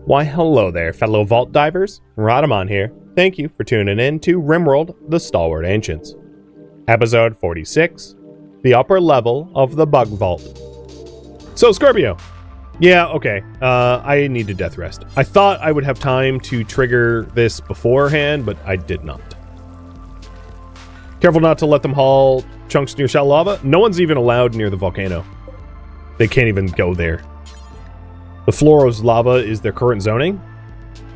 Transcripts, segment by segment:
Why, hello there, fellow vault divers. Rhadamant here. Thank you for tuning in to RimWorld, the Stalwart Ancients. Episode 46, the upper level of the bug vault. So, Scorpio. Yeah, okay. I need to death rest. I thought I would have time to trigger this beforehand, but I did not. Careful not to let them haul chunks near shallow lava. No one's even allowed near the volcano. They can't even go there. The floor's lava is their current zoning,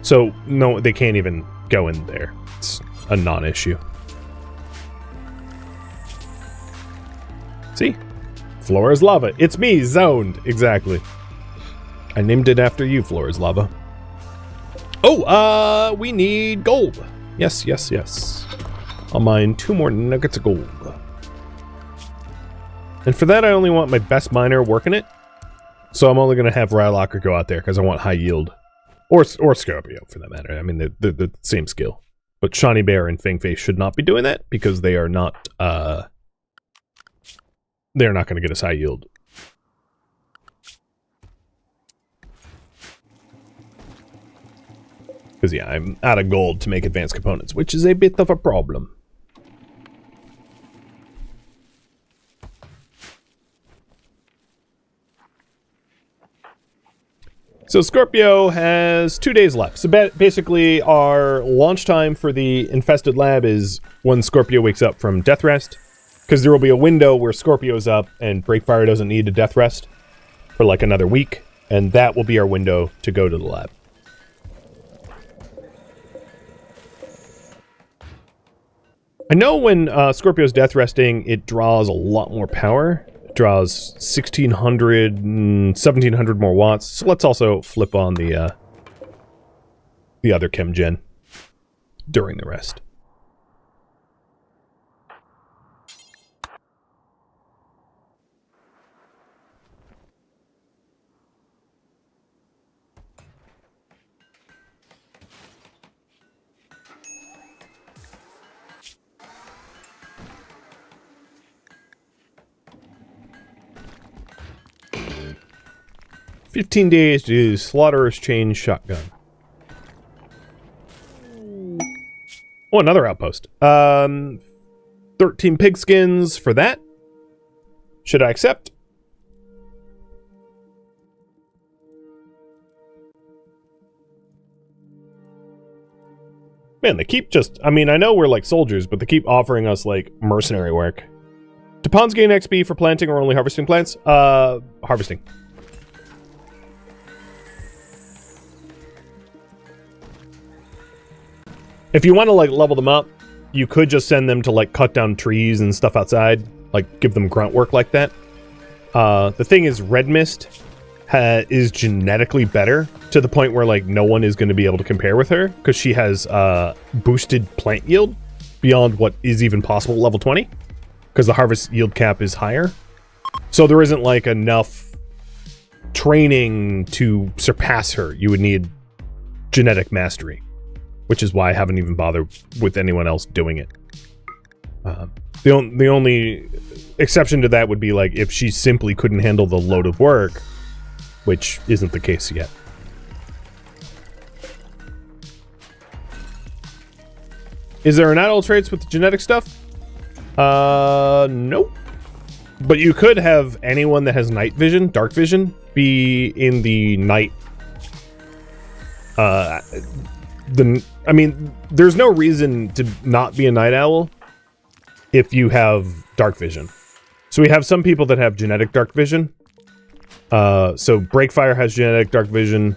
so no, they can't even go in there. It's a non-issue. See? Floor is lava. It's me, zoned. Exactly. I named it after you, floor is lava. Oh, we need gold. Yes, yes, yes. I'll mine 2 more nuggets of gold. And for that, I only want my best miner working it. So I'm only going to have Rylocker go out there because I want high yield. Or Scorpio, for that matter. I mean, they're the same skill. But Shiny Bear and Fangface should not be doing that because they are not, they're not going to get us high yield. Because, yeah, I'm out of gold to make advanced components, which is a bit of a problem. So Scorpio has 2 days left. So basically our launch time for the infested lab is when Scorpio wakes up from death rest. Because there will be a window where Scorpio's up and Breakfire doesn't need a death rest for like another week. And that will be our window to go to the lab. I know when Scorpio's death resting, it draws a lot more power. Draws 1600 and 1700 more watts. So let's also flip on the other chem gen during the rest. $15 days to use Slaughterer's Chain Shotgun. Oh, another outpost. 13 pigskins for that. Should I accept? Man, they keep just... I mean, I know we're like soldiers, but they keep offering us, like, mercenary work. Do pawns gain XP for planting or only harvesting plants? Harvesting. If you want to, like, level them up, you could just send them to, like, cut down trees and stuff outside. Like, give them grunt work like that. The thing is, Red Mist is genetically better to the point where, like, no one is going to be able to compare with her. Because she has boosted plant yield beyond what is even possible at level 20. Because the harvest yield cap is higher. So there isn't, like, enough training to surpass her. You would need genetic mastery. Which is why I haven't even bothered with anyone else doing it. The only exception to that would be like if she simply couldn't handle the load of work, which isn't the case yet. Is there an idle traits with the genetic stuff? Nope. But you could have anyone that has night vision, dark vision, be in the night. I mean, there's no reason to not be a night owl if you have dark vision. So we have some people that have genetic dark vision. So Breakfire has genetic dark vision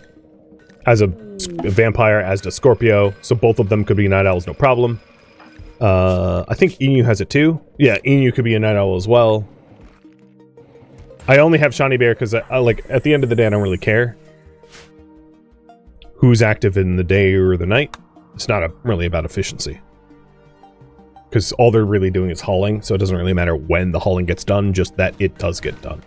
as a vampire, as does Scorpio. So both of them could be night owls, no problem. I think Inu has it too. Yeah, Inu could be a night owl as well. I only have Shiny Bear because I like at the end of the day I don't really care who's active in the day or the night. It's not really about efficiency. Because all they're really doing is hauling, so it doesn't really matter when the hauling gets done, just that it does get done.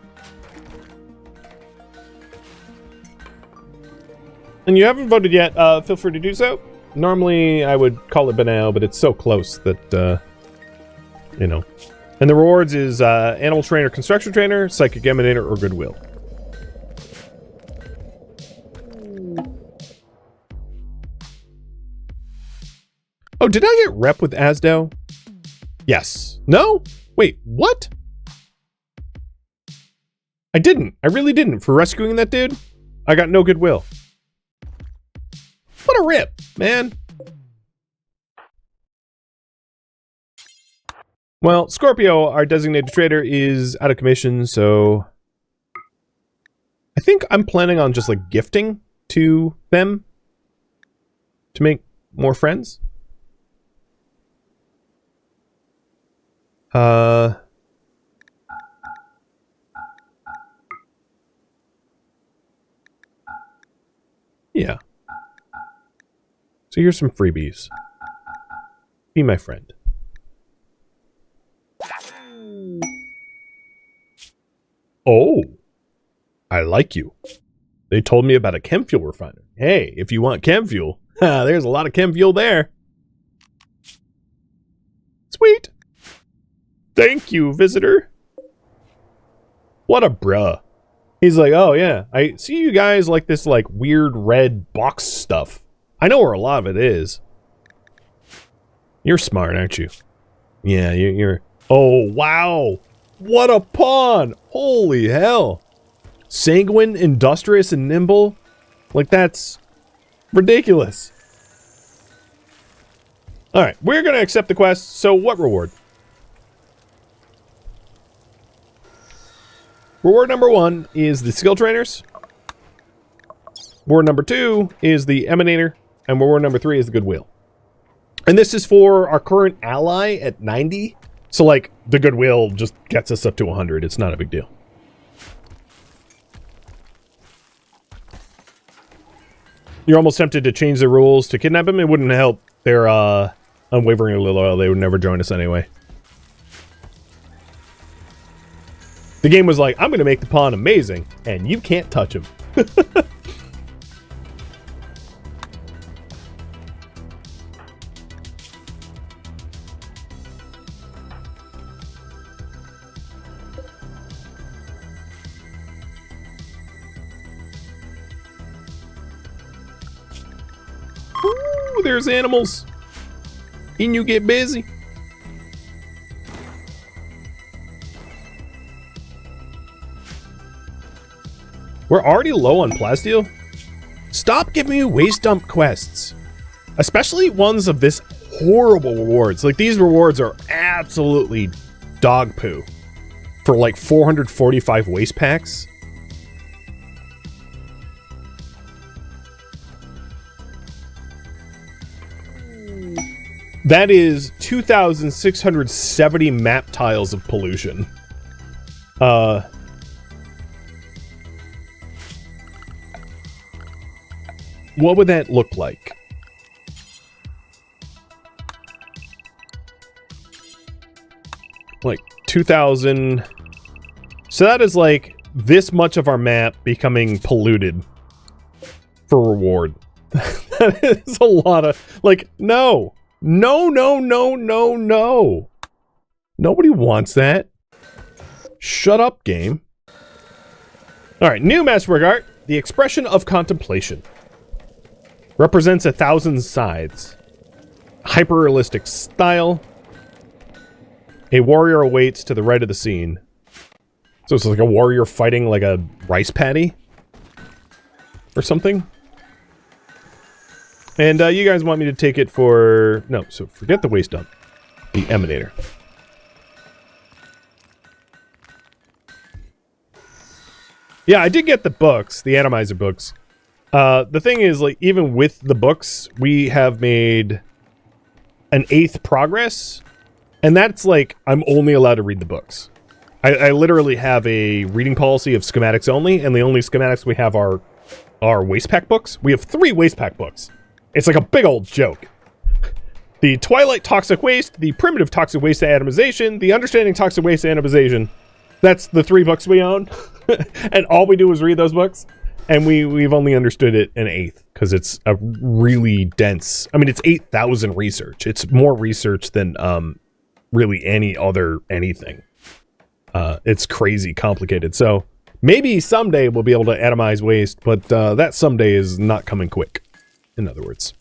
And you haven't voted yet, feel free to do so. Normally, I would call it banal, but it's so close that, you know. And the rewards is Animal Trainer, Construction Trainer, Psychic Emanator, or Goodwill. Oh, did I get rep with Asdo? Yes. No? Wait, what? I didn't. I really didn't. For rescuing that dude, I got no goodwill. What a rip, man. Well, Scorpio, our designated trader, is out of commission, so I think I'm planning on just like gifting to them to make more friends. Yeah. So here's some freebies. Be my friend. Oh, I like you. They told me about a chem fuel refiner. Hey, if you want chem fuel, there's a lot of chem fuel there. Sweet. Thank you, visitor. What a bruh. He's like, oh yeah, I see you guys like this like weird red box stuff. I know where a lot of it is. You're smart, aren't you? Yeah, you're... Oh, wow. What a pawn. Holy hell. Sanguine, industrious, and nimble. Like, that's ridiculous. Alright, we're going to accept the quest. So, what reward? Reward number 1 is the skill trainers. Reward number 2 is the emanator. And reward number 3 is the goodwill. And this is for our current ally at 90. So, like, the goodwill just gets us up to 100. It's not a big deal. You're almost tempted to change the rules to kidnap him. It wouldn't help their unwaveringly loyal. They would never join us anyway. The game was like, I'm going to make the pawn amazing, and you can't touch him. Ooh, there's animals. And you get busy. We're already low on plasteel? Stop giving me waste dump quests. Especially ones of this horrible rewards. Like, these rewards are absolutely dog poo. For like 445 waste packs. That is 2,670 map tiles of pollution. What would that look like? Like 2,000. So that is like this much of our map becoming polluted for reward. That is a lot of, like, no. No, no, no, no, no. Nobody wants that. Shut up, game. All right, new masterwork art. The expression of contemplation. Represents 1,000 sides. Hyper-realistic style. A warrior awaits to the right of the scene. So it's like a warrior fighting like a rice paddy? Or something? And you guys want me to take it for... No, so forget the waste dump. The emanator. Yeah, I did get the books, the atomizer books. The thing is, like, even with the books, we have made an 8th progress. And that's like, I'm only allowed to read the books. I literally have a reading policy of schematics only, and the only schematics we have are waste pack books. We have 3 waste pack books. It's like a big old joke. The Twilight Toxic Waste, the Primitive Toxic Waste Atomization, the Understanding Toxic Waste Atomization. That's the 3 books we own. And all we do is read those books. And we've only understood it an 8th, because it's a really dense... I mean, it's 8,000 research. It's more research than really any other anything. It's crazy complicated. So maybe someday we'll be able to atomize waste, but that someday is not coming quick. In other words.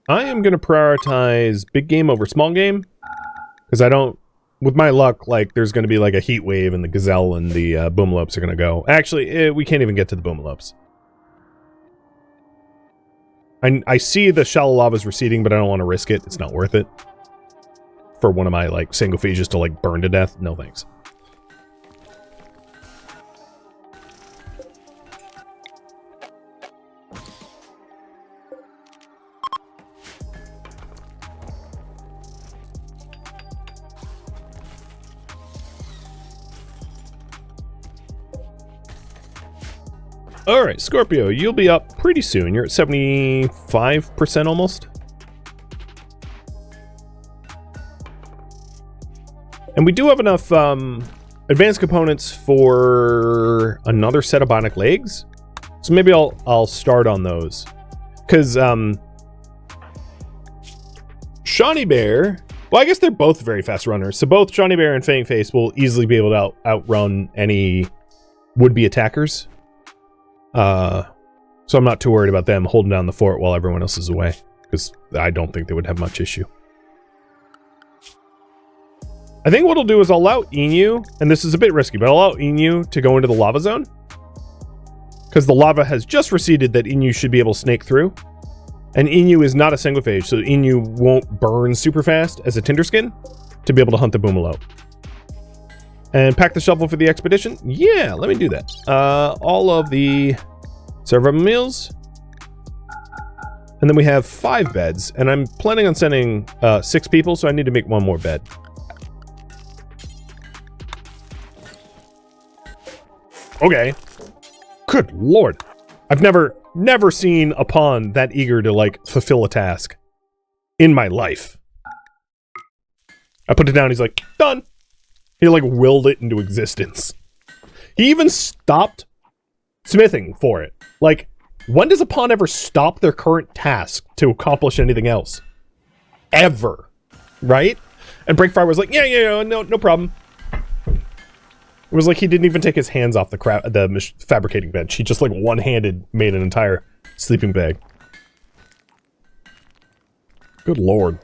I am going to prioritize big game over small game. Because I don't... With my luck, like, there's going to be, like, a heat wave and the gazelle and the boomalopes are going to go. Actually, we can't even get to the boomalopes. I see the shallow lava's receding, but I don't want to risk it. It's not worth it. For one of my, like, sangophages to, like, burn to death. No thanks. Alright, Scorpio, you'll be up pretty soon. You're at 75% almost. And we do have enough advanced components for another set of bionic legs. So maybe I'll start on those. Because Shawnee Bear... Well, I guess they're both very fast runners. So both Shawnee Bear and Fangface will easily be able to outrun any would-be attackers. So I'm not too worried about them holding down the fort while everyone else is away, because I don't think they would have much issue. I think what I'll do is I'll allow Inu, and this is a bit risky, but I'll allow Inu to go into the lava zone, because the lava has just receded that Inu should be able to snake through, and Inu is not a sanglephage, so Inu won't burn super fast as a Tinderskin to be able to hunt the Boomalope. And pack the shovel for the expedition? Yeah, let me do that. All of the server meals. And then we have 5 beds. And I'm planning on sending 6 people, so I need to make one more bed. Okay. Good lord. I've never seen a pawn that eager to, like, fulfill a task in my life. I put it down, he's like, done. He, like, willed it into existence. He even stopped smithing for it. Like, when does a pawn ever stop their current task to accomplish anything else? Ever. Right? And Breakfire was like, yeah, no problem. It was like he didn't even take his hands off the fabricating bench. He just, like, one-handed made an entire sleeping bag. Good lord.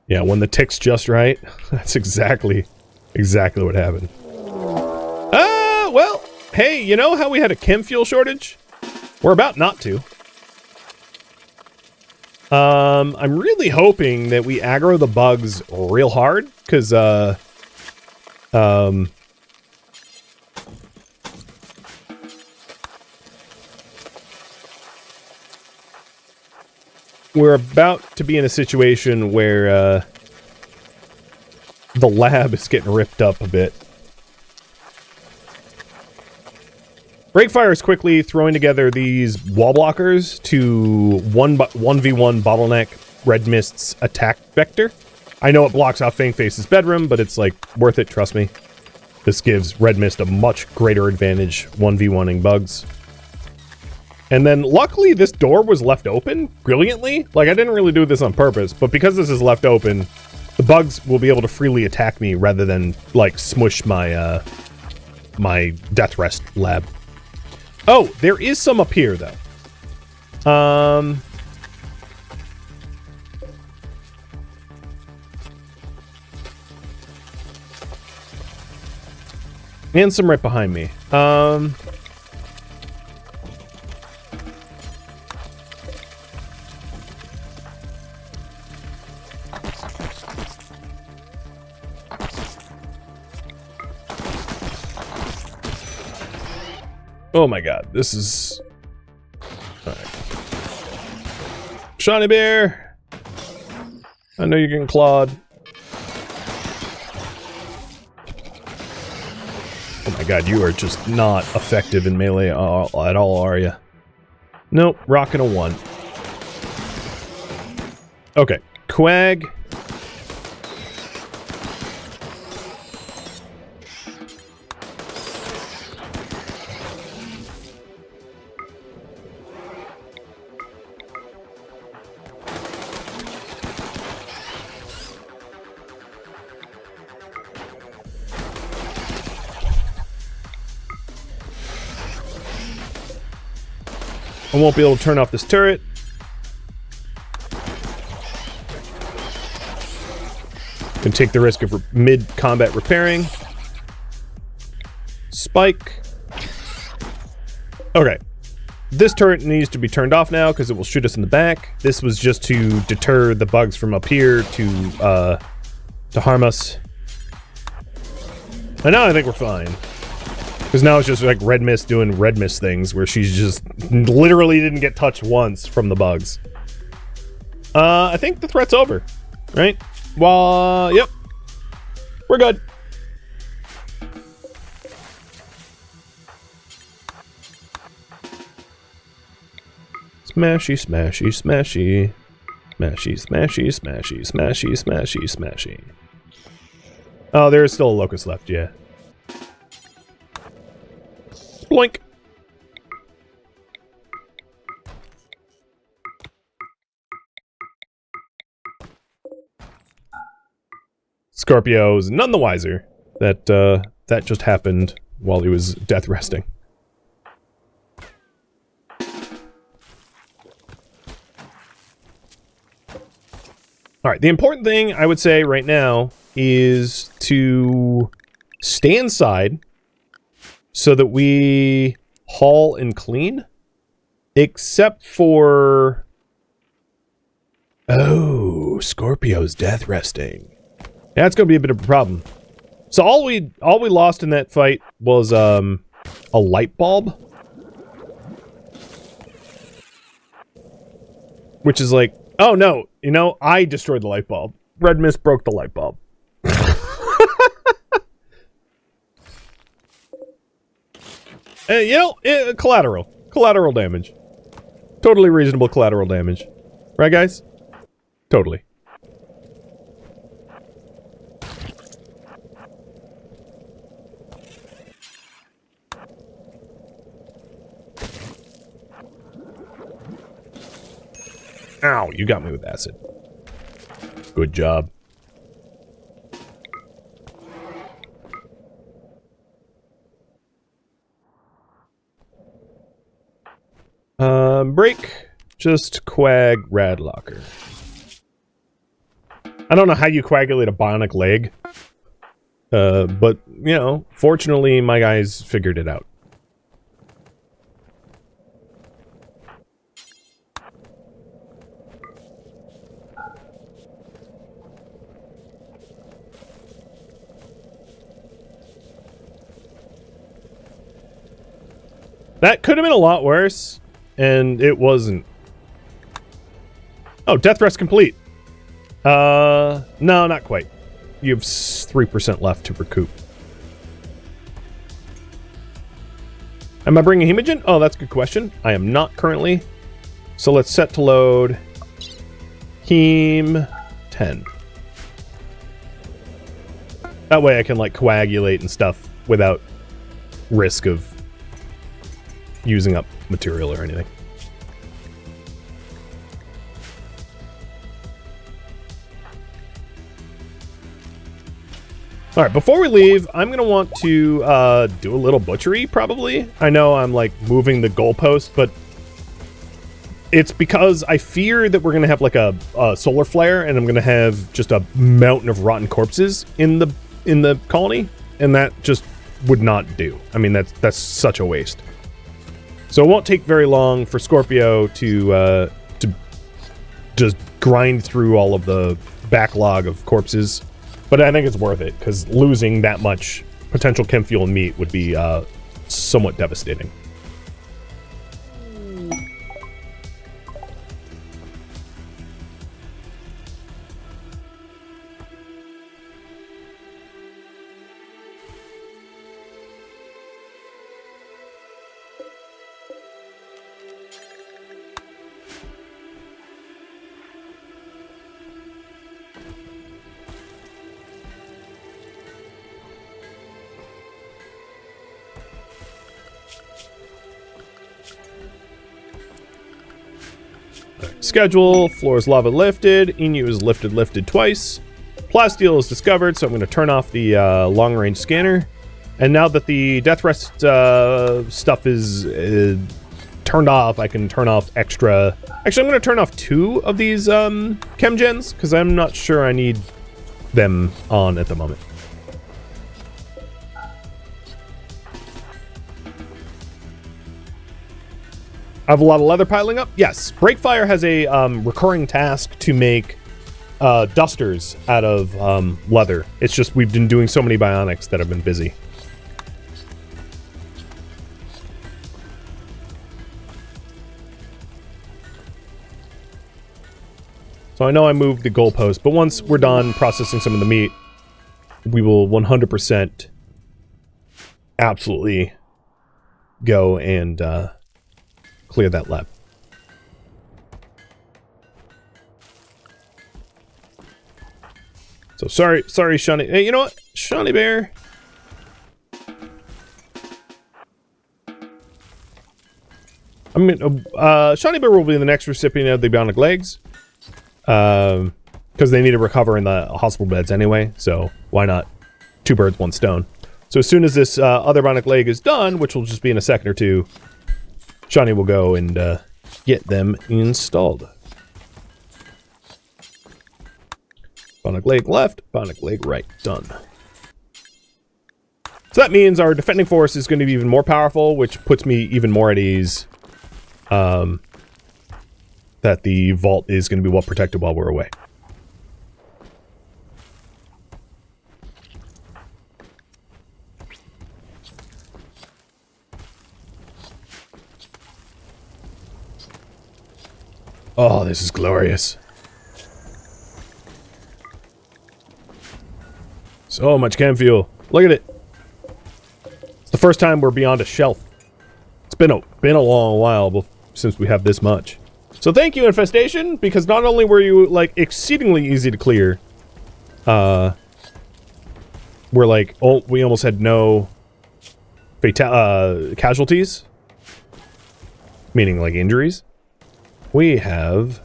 Yeah, when the tick's just right, that's exactly what happened. Well, hey, you know how we had a chem fuel shortage? We're about not to. I'm really hoping that we aggro the bugs real hard, because, we're about to be in a situation where the lab is getting ripped up a bit. Breakfire is quickly throwing together these wall blockers to 1v1 bottleneck Red Mist's attack vector. I know it blocks off Fangface's bedroom, but it's, like, worth it, trust me. This gives Red Mist a much greater advantage 1v1ing bugs. And then, luckily, this door was left open brilliantly. Like, I didn't really do this on purpose, but because this is left open, the bugs will be able to freely attack me rather than, like, smush my, my Death Rest lab. Oh, there is some up here, though. And some right behind me. Oh my god, this is... Alright. Shawnee Bear! I know you're getting clawed. Oh my god, you are just not effective in melee at all, are you? Nope, rocking a 1. Okay, Quag. I won't be able to turn off this turret. Can take the risk of mid-combat repairing. Spike. Okay. This turret needs to be turned off now because it will shoot us in the back. This was just to deter the bugs from up here to harm us. And now I think we're fine. Because now it's just like Red Mist doing Red Mist things where she's just literally didn't get touched once from the bugs. I think the threat's over, right? Well, yep. We're good. Smashy, smashy, smashy. Smashy, smashy, smashy, smashy, smashy, smashy. Oh, there's still a locust left, yeah. Blink. Scorpio's none the wiser that that just happened while he was death resting. All right, the important thing I would say right now is to stay inside so that we haul and clean, except for... Oh, Scorpio's death resting. That's going to be a bit of a problem. So all we lost in that fight was a light bulb, which is like, oh no, you know, I destroyed the light bulb. Red Mist broke the light bulb. You know, collateral damage. Totally reasonable collateral damage, right, guys? Totally. Ow, you got me with acid. Good job. Break. Just quag Radlocker. I don't know how you coagulate a bionic leg. But, you know, fortunately my guys figured it out. That could have been a lot worse, and it wasn't. Oh, death rest complete. No, not quite. You have 3% left to recoup. Am I bringing Hemogen? Oh, that's a good question. I am not currently. So let's set to load Heme 10. That way I can, like, coagulate and stuff without risk of using up material or anything. All right, before we leave, I'm going to want to do a little butchery, probably. I know I'm, like, moving the goalpost, but it's because I fear that we're going to have, like, a solar flare, and I'm going to have just a mountain of rotten corpses in the colony, and that just would not do. I mean, that's such a waste. So it won't take very long for Scorpio to just grind through all of the backlog of corpses. But I think it's worth it, because losing that much potential chem fuel and meat would be somewhat devastating. Schedule, floors lava lifted, Inu is lifted twice. Plasteel is discovered, so I'm going to turn off the long-range scanner. And now that the death rest stuff is turned off, I can turn off extra... Actually, I'm going to turn off 2 of these chem gens, because I'm not sure I need them on at the moment. I have a lot of leather piling up. Yes, Breakfire has a recurring task to make dusters out of leather. It's just we've been doing so many bionics that have been busy. So I know I moved the goalpost, but once we're done processing some of the meat, we will 100% absolutely go and clear that lab. So sorry, Shawnee. Hey, you know what? Shawnee Bear. I mean, Shawnee Bear will be the next recipient of the bionic legs. Because they need to recover in the hospital beds anyway, so why not 2 birds, 1 stone. So as soon as this other bionic leg is done, which will just be in a second or 2, Shawnee will go and get them installed. Bionic leg left, bionic leg right. Done. So that means our defending force is going to be even more powerful, which puts me even more at ease. That the vault is going to be well protected while we're away. Oh, this is glorious. So much chem fuel. Look at it. It's the first time we're beyond a shelf. It's been a long while since we have this much. So thank you, Infestation, because not only were you, like, exceedingly easy to clear, we're like, oh, we almost had no casualties, meaning, like, injuries. We have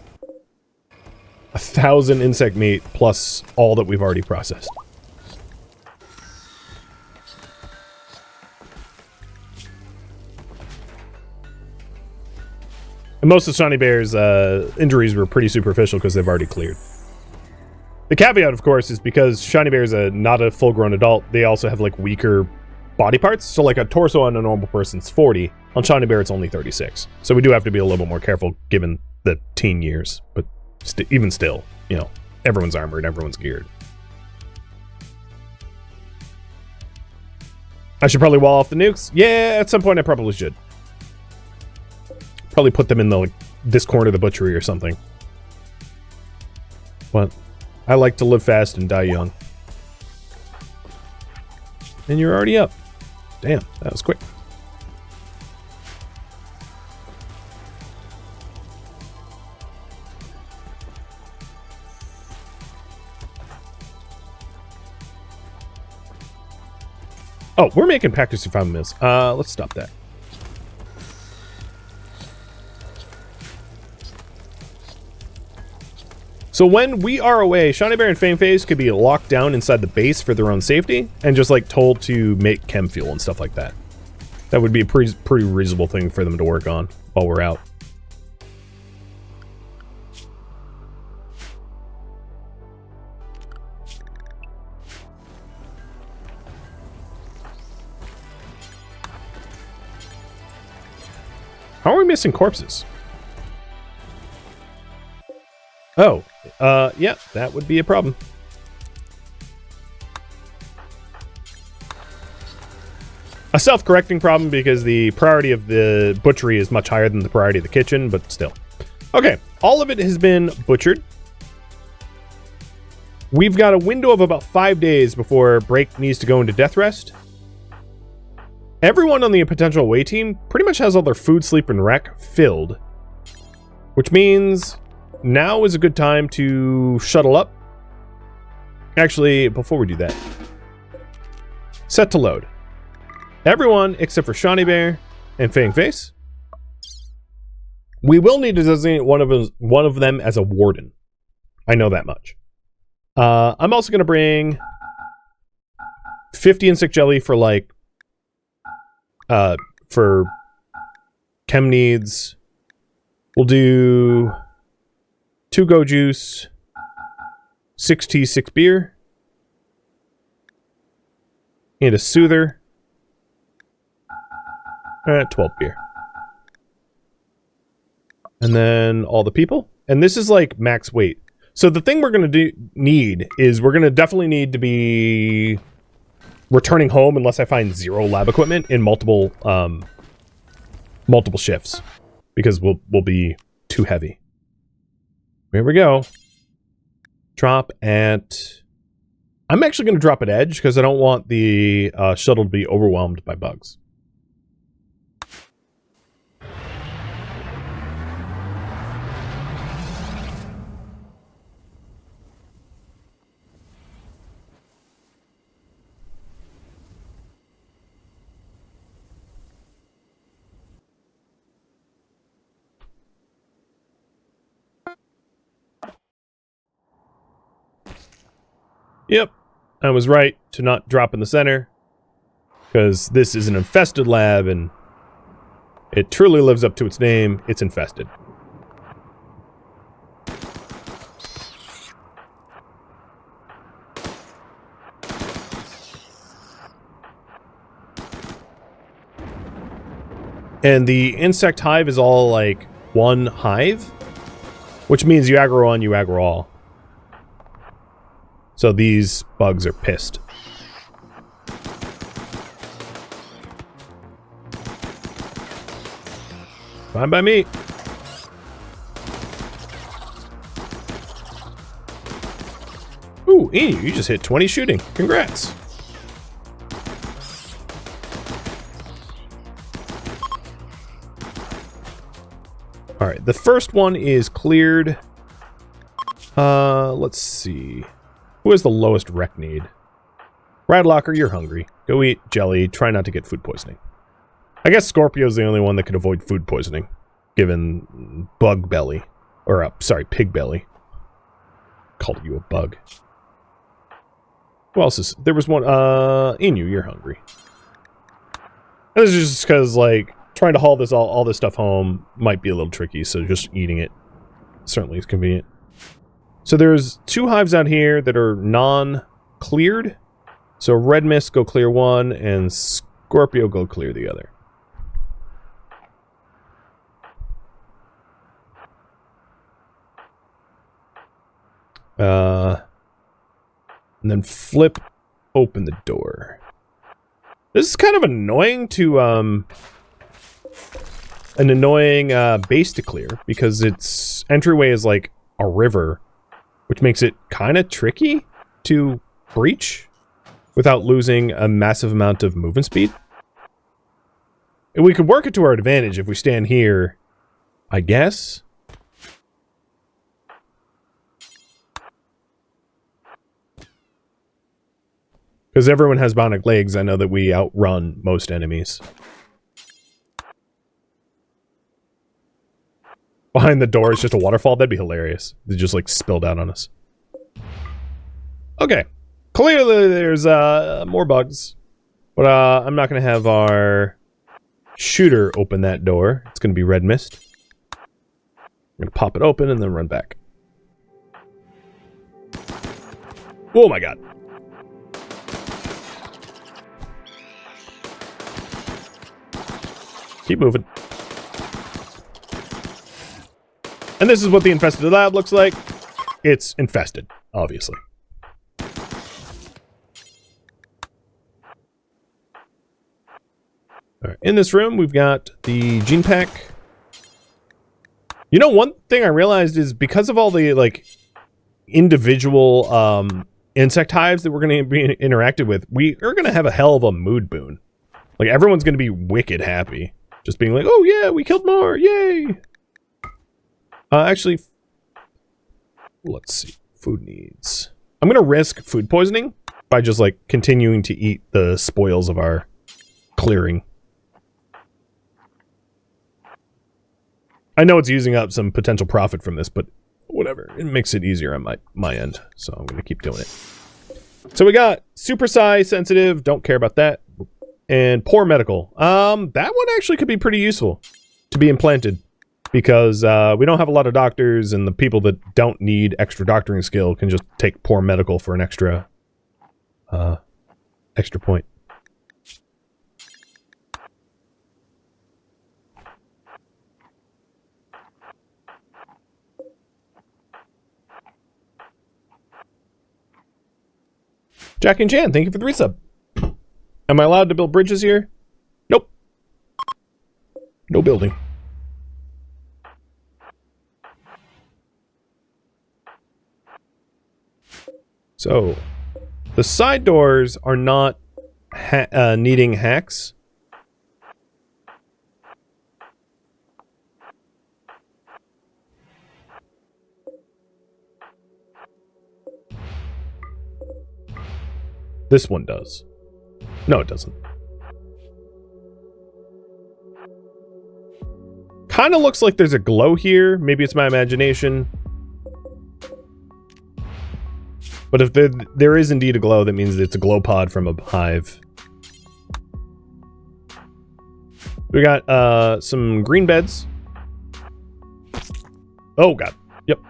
1,000 insect meat plus all that we've already processed. And most of Shawnee Bear's injuries were pretty superficial because they've already cleared. The caveat, of course, is because Shawnee Bear is not a full-grown adult, they also have, like, weaker body parts. So, like, a torso on a normal person's 40. On Shawnee Bear, it's only 36. So we do have to be a little bit more careful given the teen years. But even still, you know, everyone's armored, everyone's geared. I should probably wall off the nukes. Yeah, at some point I probably should. Probably put them in the, like, this corner of the butchery or something. But I like to live fast and die young. And you're already up. Damn, that was quick. Oh, we're making package to 5 mils. Let's stop that. So when we are away, Shawnee Bear and Fameface could be locked down inside the base for their own safety and just, like, told to make chem fuel and stuff like that. That would be a pretty reasonable thing for them to work on while we're out. How are we missing corpses? Oh, yeah, that would be a problem. A self-correcting problem because the priority of the butchery is much higher than the priority of the kitchen, but still. Okay, all of it has been butchered. We've got a window of about 5 days before Break needs to go into death rest. Everyone on the potential away team pretty much has all their food, sleep, and rec filled. Which means now is a good time to shuttle up. Actually, before we do that, set to load. Everyone except for Shawnee Bear and Fameface. We will need to designate one of them as a warden. I know that much. I'm also going to bring 50 insect jelly for, like, for chem needs. We'll do 2 go juice, 6 tea, 6 beer, and a soother. 12 beer. And then all the people. And this is like max weight. So the thing we're going to need is we're going to definitely need to be returning home unless I find 0 lab equipment in multiple shifts. Because we'll be too heavy. Here we go. Drop at... I'm actually going to drop at edge because I don't want the shuttle to be overwhelmed by bugs. Yep, I was right to not drop in the center, because this is an infested lab, and it truly lives up to its name. It's infested. And the insect hive is all like one hive, which means you aggro one, you aggro all. So these bugs are pissed. Fine by me. Ooh, Enu, you just hit 20 shooting. Congrats. Alright, the first one is cleared. Let's see. Who has the lowest rec need? Radlocker, you're hungry. Go eat jelly. Try not to get food poisoning. I guess Scorpio's the only one that could avoid food poisoning, given bug belly. Or, sorry, pig belly. Called you a bug. Who else is... There was one... Inu, you're hungry. And this is just because, like, trying to haul this all this stuff home might be a little tricky, so just eating it certainly is convenient. So there's 2 hives out here that are non-cleared. So Red Mist, go clear one, and Scorpio, go clear the other. And then flip open the door. This is kind of annoying to, an annoying base to clear, because its entryway is like a river, which makes it kind of tricky to breach without losing a massive amount of movement speed. And we could work it to our advantage if we stand here, I guess. Because everyone has bionic legs, I know that we outrun most enemies. Behind the door is just a waterfall. That'd be hilarious. They just, like, spilled out on us. Okay. Clearly there's, more bugs. But, I'm not gonna have our shooter open that door. It's gonna be Red Mist. I'm gonna pop it open and then run back. Oh my god. Keep moving. And this is what the infested lab looks like. It's infested, obviously. All right, in this room, we've got the gene pack. You know, one thing I realized is because of all the, like, individual insect hives that we're going to be interacted with, we are going to have a hell of a mood boon. Like, everyone's going to be wicked happy. Just being like, oh yeah, we killed more, yay! Actually, let's see. Food needs. I'm gonna risk food poisoning by just, like, continuing to eat the spoils of our clearing. I know it's using up some potential profit from this, but whatever. It makes it easier on my end, so I'm gonna keep doing it. So we got super psi sensitive, don't care about that. And poor medical. That one actually could be pretty useful. to be implanted because we don't have a lot of doctors, and the people that don't need extra doctoring skill can just take poor medical for an extra point. Jack and Jan, thank you for the resub. Am I allowed to build bridges here? Nope. No building. So, the side doors are not needing hacks. This one does. No, it doesn't. Kind of looks like there's a glow here. Maybe it's my imagination. But if there is indeed a glow, that means it's a glow pod from a hive. We got some green beds. Oh god. Yep.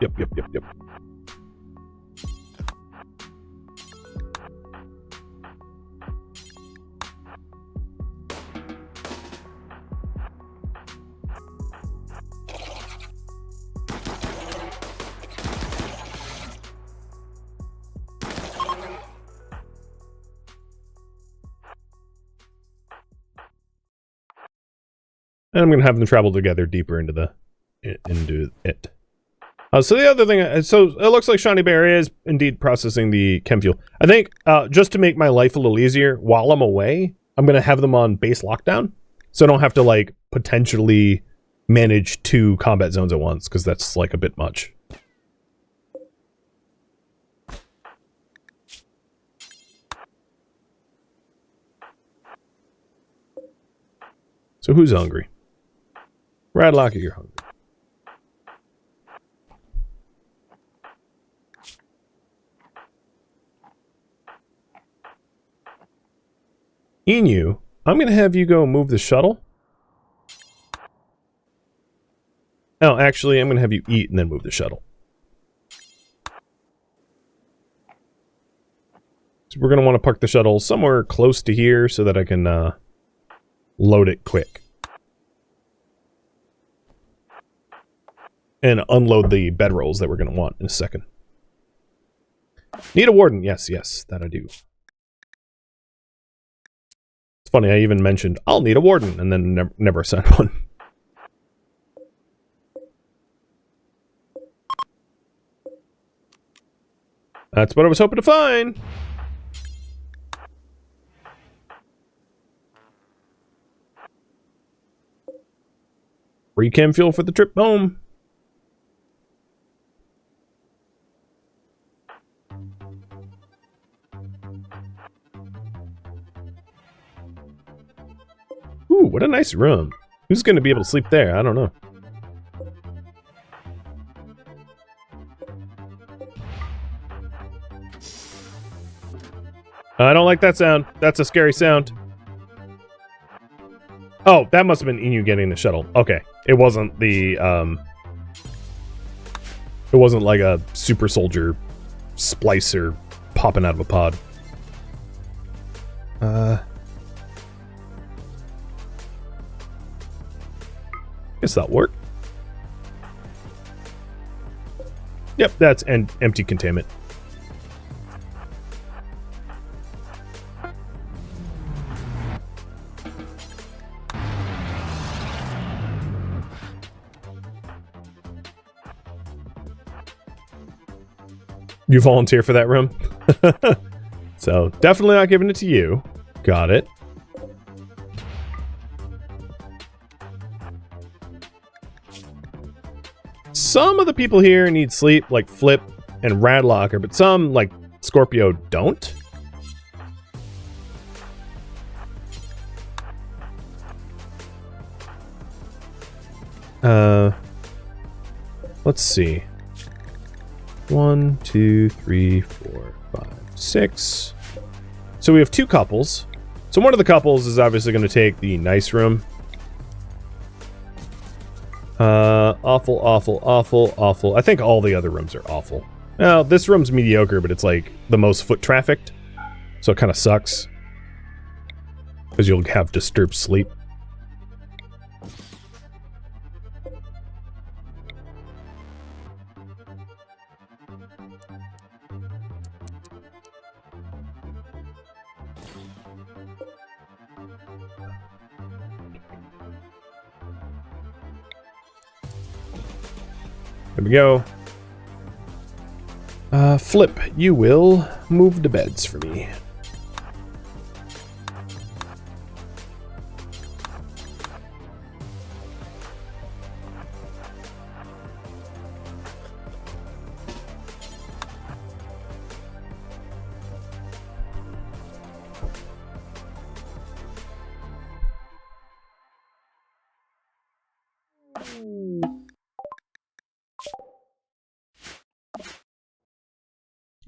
And I'm going to have them travel together deeper into it. So the other thing, so it looks like Shawnee Bear is indeed processing the chem fuel. I think just to make my life a little easier, while I'm away, I'm going to have them on base lockdown. So I don't have to like potentially manage 2 combat zones at once, because that's like a bit much. So who's hungry? Radlocker, you're hungry. Inu, I'm going to have you go move the shuttle. Oh, actually, I'm going to have you eat and then move the shuttle. So we're going to want to park the shuttle somewhere close to here so that I can load it quick. And unload the bedrolls that we're going to want in a second. Need a warden. Yes, that I do. It's funny, I even mentioned, I'll need a warden, and then never assigned one. That's what I was hoping to find. Free chem fuel for the trip home. Ooh, what a nice room. Who's going to be able to sleep there? I don't know. I don't like that sound. That's a scary sound. Oh, that must have been Inu getting the shuttle. Okay. It wasn't the, it wasn't like a super soldier splicer popping out of a pod. Guess that'll work. Yep, that's an empty containment. You volunteer for that room? So, definitely not giving it to you. Got it. Some of the people here need sleep, like Flip and Radlocker, but some, like Scorpio, don't. Let's see. 1, 2, 3, 4, 5, 6. So we have 2 couples. So one of the couples is obviously going to take the nice room. Awful, awful, awful, awful. I think all the other rooms are awful. Well, this room's mediocre, but it's like the most foot trafficked. So it kind of sucks. Because you'll have disturbed sleep. There we go. Flip, you will move the beds for me.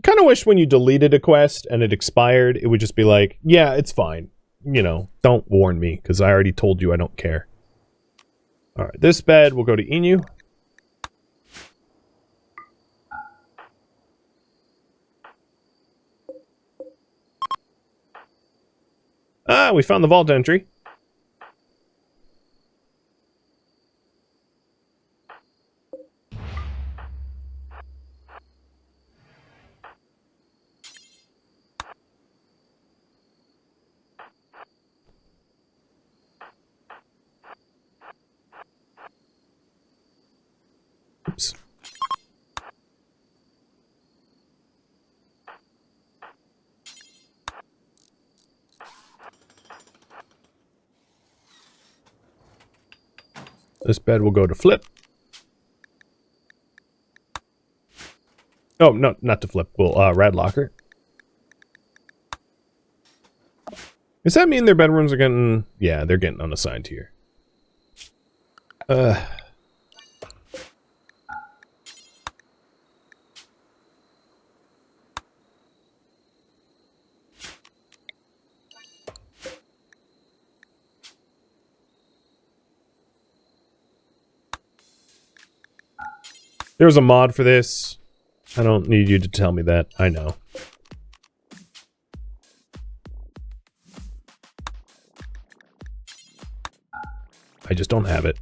Kind of wish when you deleted a quest and it expired, it would just be like, yeah, it's fine. You know, don't warn me, because I already told you I don't care. Alright, this bed will go to Inu. Ah, we found the vault entry. Oops. This bed will go to Flip. Oh, no, not to Flip. We'll, Radlocker. Does that mean their bedrooms are getting... Yeah, they're getting unassigned here. There's a mod for this. I don't need you to tell me that. I know. I just don't have it.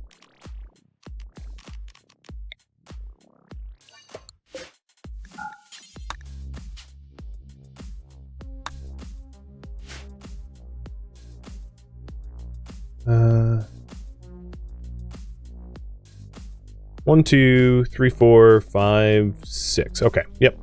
One, two, three, four, five, six. Okay, yep.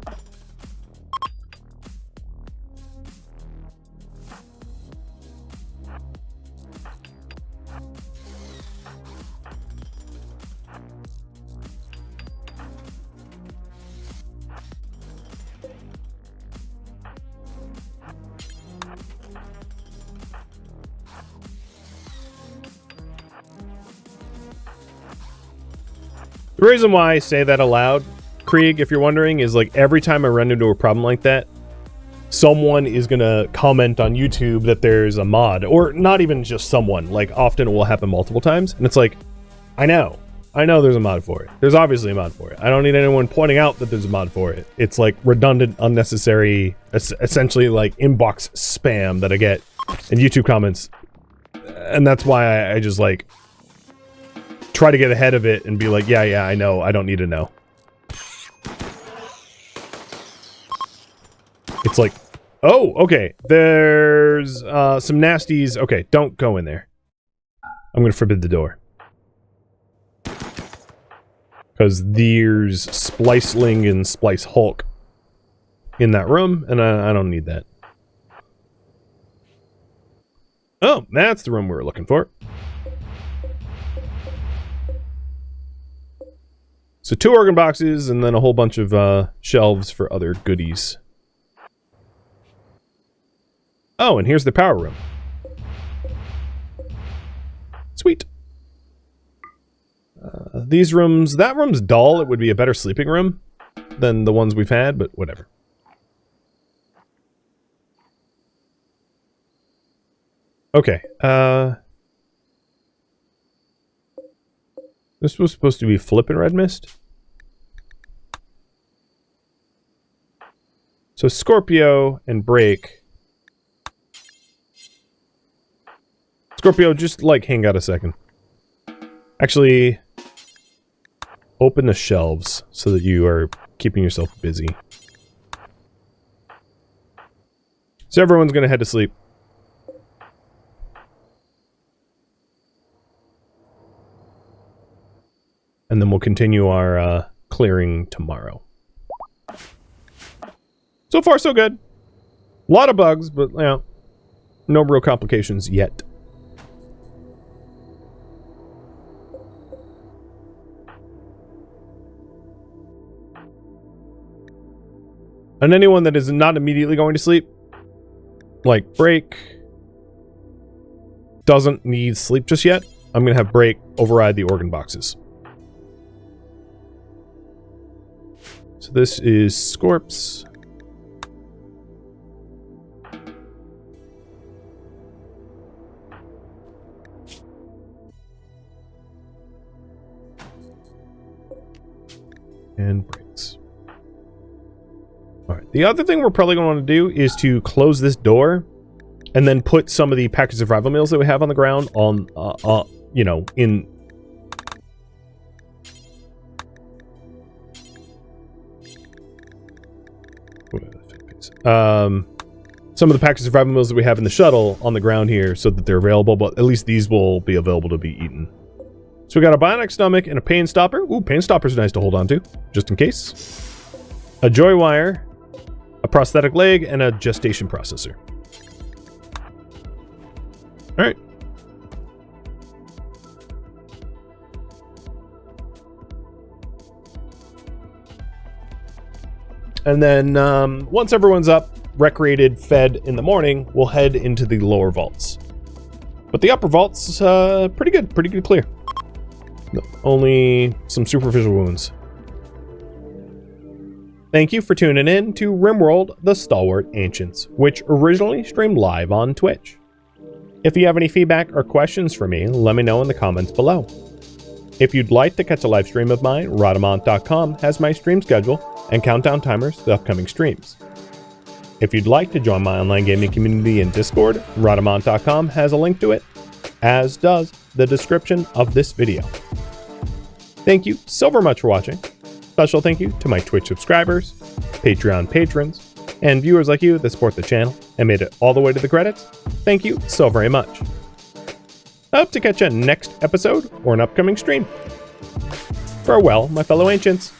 The reason why I say that aloud, Krieg, if you're wondering, is like every time I run into a problem like that, someone is gonna comment on YouTube that there's a mod, or not even just someone, like often it will happen multiple times, and it's like, I know there's a mod for it. There's obviously a mod for it. I don't need anyone pointing out that there's a mod for it. It's like redundant, unnecessary, essentially like inbox spam that I get in YouTube comments, and that's why I just like try to get ahead of it and be like, yeah, I know, I don't need to know. It's like, oh, okay, there's some nasties. Okay, don't go in there. I'm gonna forbid the door. Because there's Spliceling and Splice Hulk in that room, and I don't need that. Oh, that's the room we were looking for. So 2 organ boxes, and then a whole bunch of shelves for other goodies. Oh, and here's the power room. Sweet. These rooms... That room's dull. It would be a better sleeping room than the ones we've had, but whatever. Okay, This was supposed to be flipping red mist. So Scorpio and Break. Scorpio, just like hang out a second. Actually, open the shelves so that you are keeping yourself busy. So everyone's going to head to sleep. And then we'll continue our clearing tomorrow. So far, so good. A lot of bugs, but you know, no real complications yet. And anyone that is not immediately going to sleep, like Break, doesn't need sleep just yet. I'm going to have Break override the organ boxes. So this is Scorps. And Breaks. Alright, the other thing we're probably going to want to do is to close this door and then put some of the packaged survival meals that we have on the ground on, you know, in... some of the packaged survival meals that we have in the shuttle on the ground here so that they're available, but at least these will be available to be eaten. So we got a bionic stomach and a pain stopper. Ooh, pain stopper's nice to hold on to, just in case. A joy wire, a prosthetic leg, and a gestation processor. Alright. And then once everyone's up, recreated, fed in the morning, we'll head into the lower vaults. But the upper vaults, pretty good clear. Only some superficial wounds. Thank you for tuning in to RimWorld, the Stalwart Ancients, which originally streamed live on Twitch. If you have any feedback or questions for me, let me know in the comments below. If you'd like to catch a live stream of mine, Rhadamant.com has my stream schedule and countdown timers to upcoming streams. If you'd like to join my online gaming community in Discord, Rhadamant.com has a link to it, as does the description of this video. Thank you so very much for watching. Special thank you to my Twitch subscribers, Patreon patrons, and viewers like you that support the channel and made it all the way to the credits. Thank you so very much. I hope to catch you next episode or an upcoming stream. Farewell, my fellow ancients.